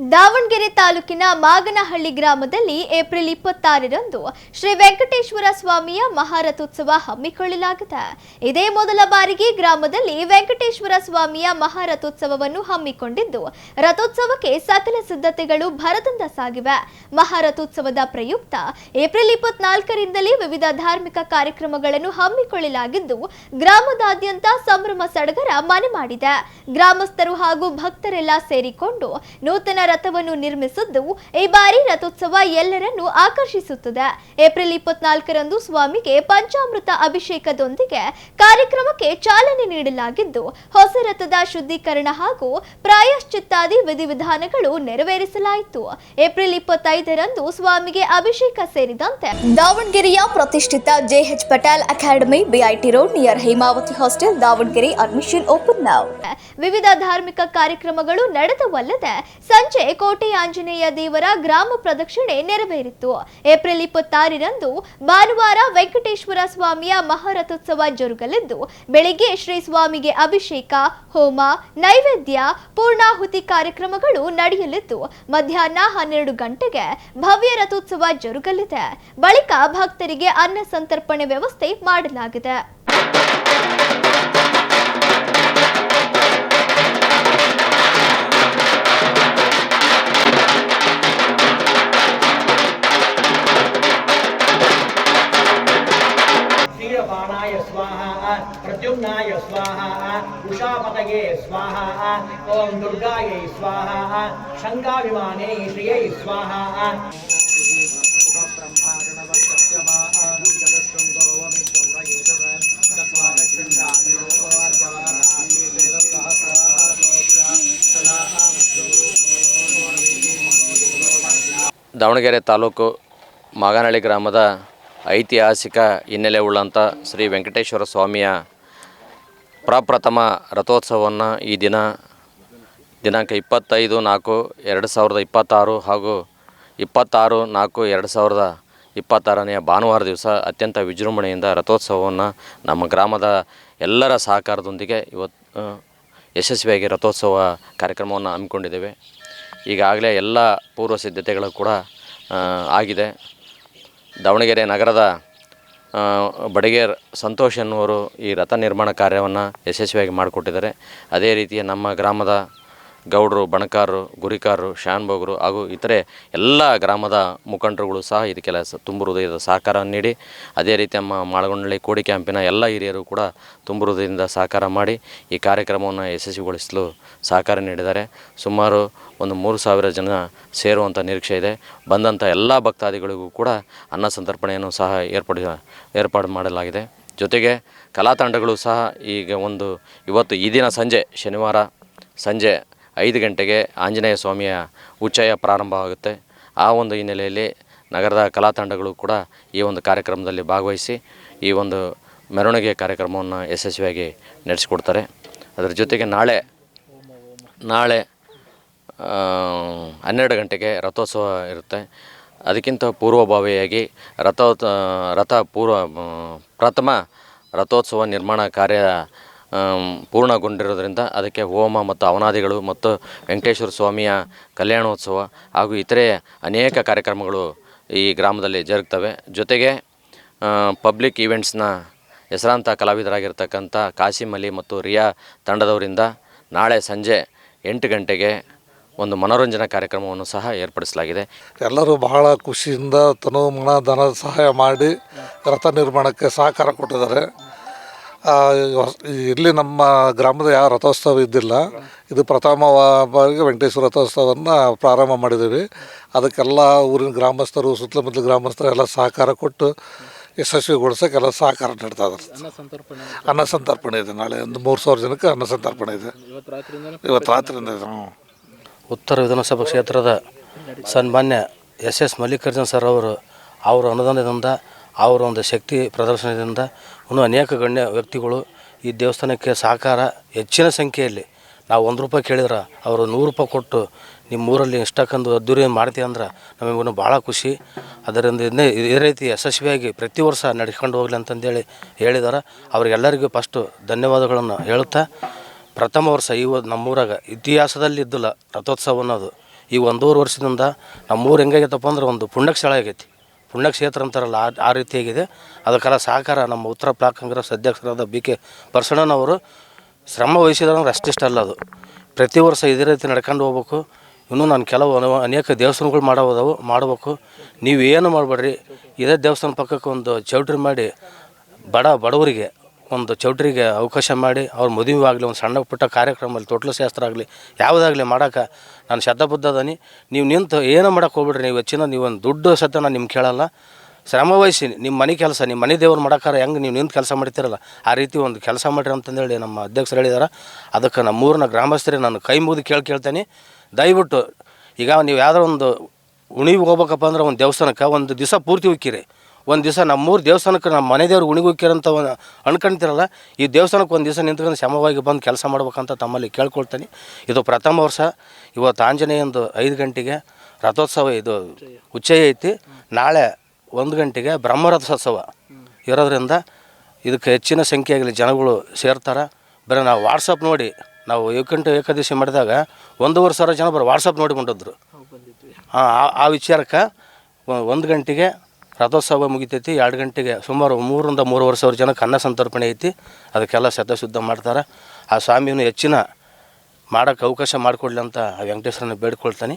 ದಾವಣಗೆರೆ ತಾಲೂಕಿನ ಮಾಗನಹಳ್ಳಿ ಗ್ರಾಮದಲ್ಲಿ ಏಪ್ರಿಲ್ 26ರಂದು ಶ್ರೀ ವೆಂಕಟೇಶ್ವರ ಸ್ವಾಮಿಯ ಮಹಾರಥೋತ್ಸವ ಹಮ್ಮಿಕೊಳ್ಳಲಾಗಿದೆ. ಇದೇ ಮೊದಲ ಬಾರಿಗೆ ಗ್ರಾಮದಲ್ಲಿ ವೆಂಕಟೇಶ್ವರ ಸ್ವಾಮಿಯ ಮಹಾರಥೋತ್ಸವವನ್ನು ಹಮ್ಮಿಕೊಂಡಿದ್ದು, ರಥೋತ್ಸವಕ್ಕೆ ಸಕಲ ಸಿದ್ಧತೆಗಳು ಭರದಿಂದ ಸಾಗಿವೆ. ಮಹಾರಥೋತ್ಸವದ ಪ್ರಯುಕ್ತ ಏಪ್ರಿಲ್ 24ರಿಂದಲೇ ವಿವಿಧ ಧಾರ್ಮಿಕ ಕಾರ್ಯಕ್ರಮಗಳನ್ನು ಹಮ್ಮಿಕೊಳ್ಳಲಾಗಿದ್ದು, ಗ್ರಾಮದಾದ್ಯಂತ ಸಂಭ್ರಮ ಸಡಗರ ಮನೆ ಮಾಡಿದೆ. ಗ್ರಾಮಸ್ಥರು ಹಾಗೂ ಭಕ್ತರೆಲ್ಲ ಸೇರಿಕೊಂಡು ನೂತನ ರಥವನ್ನು ನಿರ್ಮಿಸಿದ್ದು, ಈ ಬಾರಿ ರಥೋತ್ಸವ ಎಲ್ಲರನ್ನೂ ಆಕರ್ಷಿಸುತ್ತದೆ. ಏಪ್ರಿಲ್ 24ರಂದು ಸ್ವಾಮಿಗೆ ಪಂಚಾಮೃತ ಅಭಿಷೇಕದೊಂದಿಗೆ ಕಾರ್ಯಕ್ರಮಕ್ಕೆ ಚಾಲನೆ ನೀಡಲಾಗಿದ್ದು, ಹೊಸ ರಥದ ಶುದ್ಧೀಕರಣ ಹಾಗೂ ಪ್ರಾಯಶ್ಚಿತ್ತಾದಿ ವಿಧಿವಿಧಾನಗಳು ನೆರವೇರಿಸಲಾಯಿತು. ಏಪ್ರಿಲ್ 25ರಂದು ಸ್ವಾಮಿಗೆ ಅಭಿಷೇಕ ಸೇರಿದಂತೆ ದಾವಣಗೆರೆಯ ಪ್ರತಿಷ್ಠಿತ JH Patel academy, BIT road near Hemavathi hostel, Davangere admission open now. ವಿವಿಧ ಧಾರ್ಮಿಕ ಕಾರ್ಯಕ್ರಮಗಳು ನಡೆದವಲ್ಲದೆ ಸಂಜೆ ಕೋಟೆ ಆಂಜನೇಯ ದೇವರ ಗ್ರಾಮ ಪ್ರದಕ್ಷಿಣೆ ನೆರವೇರಿತು. ಏಪ್ರಿಲ್ 26ರಂದು ಭಾನುವಾರ ವೆಂಕಟೇಶ್ವರ ಸ್ವಾಮಿಯ ಮಹಾರಥೋತ್ಸವ ಜರುಗಲಿದ್ದು, ಬೆಳಿಗ್ಗೆ ಶ್ರೀ ಸ್ವಾಮಿಗೆ ಅಭಿಷೇಕ, ಹೋಮ, ನೈವೇದ್ಯ, ಪೂರ್ಣಾಹುತಿ ಕಾರ್ಯಕ್ರಮಗಳು ನಡೆಯಲಿದ್ದು, ಮಧ್ಯಾಹ್ನ 12 ಗಂಟೆಗೆ ಭವ್ಯ ರಥೋತ್ಸವ ಜರುಗಲಿದೆ. ಬಳಿಕ ಭಕ್ತರಿಗೆ ಅನ್ನ ಸಂತರ್ಪಣೆ ವ್ಯವಸ್ಥೆ ಮಾಡಲಾಗಿದೆ. बाणाय स्वाहा, प्रद्युम्नाय स्वाहा, उषापतये स्वाहा, ओम दुर्गायै स्वाहा, शंगाभिमाने श्रियै स्वाहा. ದಾವಣಗೆರೆ ತಾಲೂಕು ಮಾಗನಹಳ್ಳಿ ಗ್ರಾಮದ ಐತಿಹಾಸಿಕ ಹಿನ್ನೆಲೆ ಉಳ್ಳಂಥ ಶ್ರೀ ವೆಂಕಟೇಶ್ವರ ಸ್ವಾಮಿಯ ಪ್ರಪ್ರಥಮ ರಥೋತ್ಸವವನ್ನು ಈ ದಿನಾಂಕ 25/4/2026 ಹಾಗೂ 26/4/2026ನೇ ಭಾನುವಾರ ದಿವಸ ಅತ್ಯಂತ ವಿಜೃಂಭಣೆಯಿಂದ ರಥೋತ್ಸವವನ್ನು ನಮ್ಮ ಗ್ರಾಮದ ಎಲ್ಲರ ಸಹಕಾರದೊಂದಿಗೆ ಇವತ್ತು ಯಶಸ್ವಿಯಾಗಿ ರಥೋತ್ಸವ ಕಾರ್ಯಕ್ರಮವನ್ನು ಹಮ್ಮಿಕೊಂಡಿದ್ದೇವೆ. ಈಗಾಗಲೇ ಎಲ್ಲ ಪೂರ್ವ ಸಿದ್ಧತೆಗಳು ಕೂಡ ಆಗಿದೆ. ದಾವಣಗೆರೆ ನಗರದ ಬಡಿಗೇರ್ ಸಂತೋಷ್ ಎನ್ನುವರು ಈ ರಥ ನಿರ್ಮಾಣ ಕಾರ್ಯವನ್ನು ಯಶಸ್ವಿಯಾಗಿ ಮಾಡಿಕೊಟ್ಟಿದ್ದಾರೆ. ಅದೇ ರೀತಿ ನಮ್ಮ ಗ್ರಾಮದ ಗೌಡರು, ಬಣಕಾರರು, ಗುರಿಕಾರರು, ಶಾನ್ಭೋಗರು ಹಾಗೂ ಇತರೆ ಎಲ್ಲ ಗ್ರಾಮದ ಮುಖಂಡರುಗಳು ಸಹ ಇದಕ್ಕೆಲ್ಲ ತುಂಬು ಹೃದಯದ ಸಹಕಾರ ನೀಡಿ, ಅದೇ ರೀತಿ ನಮ್ಮ ಮಾಳಗೊಂಡಳ್ಳಿ ಕೋಡಿ ಕ್ಯಾಂಪಿನ ಎಲ್ಲ ಹಿರಿಯರು ಕೂಡ ತುಂಬು ಹೃದಯದಿಂದ ಸಹಕಾರ ಮಾಡಿ ಈ ಕಾರ್ಯಕ್ರಮವನ್ನು ಯಶಸ್ವಿಗೊಳಿಸಲು ಸಹಕಾರ ನೀಡಿದ್ದಾರೆ. ಸುಮಾರು ಒಂದು 3,000 ಜನ ಸೇರುವಂಥ ನಿರೀಕ್ಷೆ ಇದೆ. ಬಂದಂಥ ಎಲ್ಲ ಭಕ್ತಾದಿಗಳಿಗೂ ಕೂಡ ಅನ್ನ ಸಂತರ್ಪಣೆಯನ್ನು ಸಹ ಏರ್ಪಾಡು ಮಾಡಲಾಗಿದೆ. ಜೊತೆಗೆ ಕಲಾ ತಂಡಗಳು ಸಹ ಇವತ್ತು ಈ ದಿನ ಸಂಜೆ, ಶನಿವಾರ ಸಂಜೆ 5 ಗಂಟೆಗೆ ಆಂಜನೇಯ ಸ್ವಾಮಿಯ ಉಚ್ಚಯ ಪ್ರಾರಂಭವಾಗುತ್ತೆ. ಆ ಒಂದು ಹಿನ್ನೆಲೆಯಲ್ಲಿ ನಗರದ ಕಲಾ ತಂಡಗಳು ಕೂಡ ಈ ಒಂದು ಕಾರ್ಯಕ್ರಮದಲ್ಲಿ ಭಾಗವಹಿಸಿ ಈ ಒಂದು ಮೆರವಣಿಗೆ ಕಾರ್ಯಕ್ರಮವನ್ನು ಯಶಸ್ವಿಯಾಗಿ ನಡೆಸಿಕೊಡ್ತಾರೆ. ಅದರ ಜೊತೆಗೆ ನಾಳೆ 12 ಗಂಟೆಗೆ ರಥೋತ್ಸವ ಇರುತ್ತೆ. ಅದಕ್ಕಿಂತ ಪೂರ್ವಭಾವಿಯಾಗಿ ಪ್ರಥಮ ರಥೋತ್ಸವ ನಿರ್ಮಾಣ ಕಾರ್ಯ ಪೂರ್ಣಗೊಂಡಿರೋದ್ರಿಂದ ಅದಕ್ಕೆ ಹೋಮ ಮತ್ತು ಹವನಾದಿಗಳು ಮತ್ತು ವೆಂಕಟೇಶ್ವರ ಸ್ವಾಮಿಯ ಕಲ್ಯಾಣೋತ್ಸವ ಹಾಗೂ ಇತರೆ ಅನೇಕ ಕಾರ್ಯಕ್ರಮಗಳು ಈ ಗ್ರಾಮದಲ್ಲಿ ಜರುಗ್ತವೆ. ಜೊತೆಗೆ ಪಬ್ಲಿಕ್ ಈವೆಂಟ್ಸ್ನ ಹೆಸರಾಂತ ಕಲಾವಿದರಾಗಿರ್ತಕ್ಕಂಥ ಕಾಸಿಮ್ ಅಲಿ ಮತ್ತು ರಿಯಾ ತಂಡದವರಿಂದ ನಾಳೆ ಸಂಜೆ 8 ಗಂಟೆಗೆ ಒಂದು ಮನೋರಂಜನಾ ಕಾರ್ಯಕ್ರಮವನ್ನು ಸಹ ಏರ್ಪಡಿಸಲಾಗಿದೆ. ಎಲ್ಲರೂ ಬಹಳ ಖುಷಿಯಿಂದ ತನು ಮನ ಧನ ಸಹಾಯ ಮಾಡಿ ರಥ ನಿರ್ಮಾಣಕ್ಕೆ ಸಹಕಾರ ಕೊಟ್ಟಿದ್ದಾರೆ. ಇಲ್ಲಿ ನಮ್ಮ ಗ್ರಾಮದ ಯಾವ ರಥೋತ್ಸವ ಇದ್ದಿಲ್ಲ. ಇದು ಪ್ರಥಮ ಬಾರಿಗೆ ವೆಂಕಟೇಶ್ವರ ರಥೋತ್ಸವವನ್ನು ಪ್ರಾರಂಭ ಮಾಡಿದ್ದೀವಿ. ಅದಕ್ಕೆಲ್ಲ ಊರಿನ ಗ್ರಾಮಸ್ಥರು, ಸುತ್ತಮುತ್ತಲ ಗ್ರಾಮಸ್ಥರು ಎಲ್ಲ ಸಹಕಾರ ಕೊಟ್ಟು ಯಶಸ್ವಿಗೊಳಿಸೋಕ್ಕೆಲ್ಲ ಸಹಕಾರ ನೀಡ್ತಾ ಇದ್ದಾರೆ. ಅನ್ನ ಸಂತರ್ಪಣೆ ಇದೆ. ನಾಳೆ ಒಂದು 3,000 ಜನಕ್ಕೆ ಅನ್ನ ಸಂತರ್ಪಣೆ ಇದೆ. ಇವತ್ತು ರಾತ್ರಿಯಿಂದ ಇದೆ. ಉತ್ತರ ವಿಧಾನಸಭಾ ಕ್ಷೇತ್ರದ ಸನ್ಮಾನ್ಯ ಎಸ್ ಮಲ್ಲಿಕಾರ್ಜುನ್ ಸರ್ ಅವರ ಅನುದಾನದಿಂದ, ಅವರ ಒಂದು ಶಕ್ತಿ ಪ್ರದರ್ಶನದಿಂದ ಇನ್ನೂ ಅನೇಕ ಗಣ್ಯ ವ್ಯಕ್ತಿಗಳು ಈ ದೇವಸ್ಥಾನಕ್ಕೆ ಸಹಕಾರ ಹೆಚ್ಚಿನ ಸಂಖ್ಯೆಯಲ್ಲಿ, ನಾವು 1 ರೂಪಾಯಿ ಕೇಳಿದ್ರೆ ಅವರು 100 ರೂಪಾಯಿ ಕೊಟ್ಟು ನಿಮ್ಮ ಊರಲ್ಲಿ ಇಷ್ಟಕ್ಕೊಂದು ಅದ್ದೂರಿ ಮಾಡ್ತೀವಿ ಅಂದ್ರೆ ನಮಗೂ ಭಾಳ ಖುಷಿ. ಅದರಿಂದ ಇದೇ ರೀತಿ ಯಶಸ್ವಿಯಾಗಿ ಪ್ರತಿ ವರ್ಷ ನಡೆಸ್ಕೊಂಡು ಹೋಗಲಿ ಅಂತಂದೇಳಿ ಹೇಳಿದ್ದಾರೆ. ಅವರಿಗೆಲ್ಲರಿಗೂ ಫಸ್ಟು ಧನ್ಯವಾದಗಳನ್ನು ಹೇಳುತ್ತಾ, ಪ್ರಥಮ ವರ್ಷ ನಮ್ಮೂರಾಗ ಇತಿಹಾಸದಲ್ಲಿ ಇದ್ದಿಲ್ಲ ರಥೋತ್ಸವ ಅನ್ನೋದು. ಈ 1.5 ವರ್ಷದಿಂದ ನಮ್ಮೂರು ಹೆಂಗಾಗೈತಪ್ಪ ಅಂದ್ರೆ ಒಂದು ಪುಣ್ಯಕ್ಷೇತ್ರ ಆಗೈತಿ. ಪುಣ್ಯಕ್ಷೇತ್ರ ಅಂತಾರಲ್ಲ ಆ ರೀತಿಯಾಗಿದೆ. ಅದಕ್ಕೆಲ್ಲ ಸಹಕಾರ ನಮ್ಮ ಉತ್ತರ ಬ್ಲಾಕ್ ಕಾಂಗ್ರೆಸ್ ಅಧ್ಯಕ್ಷರಾದ BK ಪರಸಣ್ಣನವರು ಶ್ರಮ ವಹಿಸಿದ್ರೆ ಅಷ್ಟಿಷ್ಟ ಅಲ್ಲ. ಅದು ಪ್ರತಿ ವರ್ಷ ಇದೇ ರೀತಿ ನಡ್ಕೊಂಡು ಹೋಗ್ಬೇಕು. ಇನ್ನೂ ನಾನು ಕೆಲವು ಅನೇಕ ದೇವಸ್ಥಾನಗಳು ಮಾಡಬೇಕು. ನೀವೇನು ಮಾಡಬೇಡ್ರಿ, ಇದೇ ದೇವಸ್ಥಾನ ಪಕ್ಕಕ್ಕೆ ಒಂದು ಚೌಟ್ರಿ ಮಾಡಿ ಬಡವರಿಗೆ ಒಂದು ಚೌಟ್ರಿಗೆ ಅವಕಾಶ ಮಾಡಿ ಅವ್ರ ಮದುವೆ ಆಗಲಿ, ಒಂದು ಸಣ್ಣ ಪುಟ್ಟ ಕಾರ್ಯಕ್ರಮದಲ್ಲಿ ತೊಟ್ಲು ಶಾಸ್ತ್ರ ಆಗಲಿ ಯಾವುದಾಗಲಿ ಮಾಡೋಕೆ ನಾನು ಶ್ರದ್ಧಾಬದ್ಧ ಅದೀನಿ. ನೀವು ನಿಂತು ಏನೋ ಮಾಡೋಕೆ ಹೋಗ್ಬಿಡ್ರಿ. ನೀವು ಹೆಚ್ಚಿನ ನೀವೊಂದು ದುಡ್ಡು ಸತ್ಯ ನಾನು ನಿಮ್ಗೆ ಕೇಳಲ್ಲ. ಶ್ರಮ ವಹಿಸಿ ನಿಮ್ಮ ಮನೆ ಕೆಲಸ, ನಿಮ್ಮ ಮನೆ ದೇವ್ರು ಮಾಡೋಕ್ಕಾರ ಹೆಂಗೆ ನೀವು ನಿಂತು ಕೆಲಸ ಮಾಡ್ತೀರಲ್ಲ ಆ ರೀತಿ ಒಂದು ಕೆಲಸ ಮಾಡಿರಿ ಅಂತಂದೇಳಿ ನಮ್ಮ ಅಧ್ಯಕ್ಷರು ಹೇಳಿದಾರೆ. ಅದಕ್ಕೆ ನಮ್ಮೂರಿನ ಗ್ರಾಮಸ್ಥರಿಗೆ ನಾನು ಕೈ ಮುಗಿದು ಕೇಳ್ತೇನೆ. ದಯವಿಟ್ಟು ಈಗ ನೀವು ಯಾವುದೋ ಒಂದು ಉಣಿಗೆ ಹೋಗ್ಬೇಕಪ್ಪ ಅಂದ್ರೆ ಒಂದು ದೇವಸ್ಥಾನಕ್ಕೆ ಒಂದು ದಿವಸ ಪೂರ್ತಿ ಹೋಗ್ಕಿರಿ. ಒಂದು ದಿವಸ ನಮ್ಮೂರು ದೇವಸ್ಥಾನಕ್ಕೆ ನಮ್ಮ ಮನೆ ದೇವ್ರು ಉಣಿಗೆ ಹೋಗ್ಕಿರಂತ ಅನ್ಕೊಂತೀರಲ್ಲ, ಈ ದೇವಸ್ಥಾನಕ್ಕೆ ಒಂದು ದಿವಸ ನಿಂತ್ಕೊಂಡು ಶ್ರಮವಾಗಿ ಬಂದು ಕೆಲಸ ಮಾಡ್ಬೇಕಂತ ತಮ್ಮಲ್ಲಿ ಕೇಳ್ಕೊಳ್ತೀನಿ. ಇದು ಪ್ರಥಮ ವರ್ಷ. ಇವತ್ತು ಆಂಜನೇಯಂದು 5 ಗಂಟೆಗೆ ರಥೋತ್ಸವ ಇದು ಉಚ್ಚಯ ಐತಿ. ನಾಳೆ 1 ಗಂಟೆಗೆ ಬ್ರಹ್ಮರಥೋತ್ಸವ ಇರೋದ್ರಿಂದ ಇದಕ್ಕೆ ಹೆಚ್ಚಿನ ಸಂಖ್ಯೆಯಾಗಲಿ ಜನಗಳು ಸೇರ್ತಾರೆ. ಬರೀ ನಾವು ವಾಟ್ಸಪ್ ನೋಡಿ ನಾವು ಏಕಾದಶಿ ಮಾಡಿದಾಗ 1,500 ಜನ ಬರೋ ವಾಟ್ಸಪ್ ನೋಡಿ ಬಂದಿದ್ರು. ಆ ವಿಚಾರಕ್ಕೆ 1 ಗಂಟೆಗೆ ರಥೋತ್ಸವ ಮುಗಿತೈತಿ. 2 ಗಂಟೆಗೆ ಸುಮಾರು 3,000 ರಿಂದ 3,500 ಸಾವಿರ ಜನಕ್ಕೆ ಅನ್ನ ಸಂತರ್ಪಣೆ ಐತಿ. ಅದಕ್ಕೆಲ್ಲ ಶುದ್ಧ ಮಾಡ್ತಾರೆ. ಆ ಸ್ವಾಮಿಯನ್ನು ಹೆಚ್ಚಿನ ಮಾಡೋಕ್ಕೆ ಅವಕಾಶ ಮಾಡಿಕೊಡ್ಲಿ ಅಂತ ಆ ವೆಂಕಟೇಶ್ವರನ ಬೇಡ್ಕೊಳ್ತಾನೆ.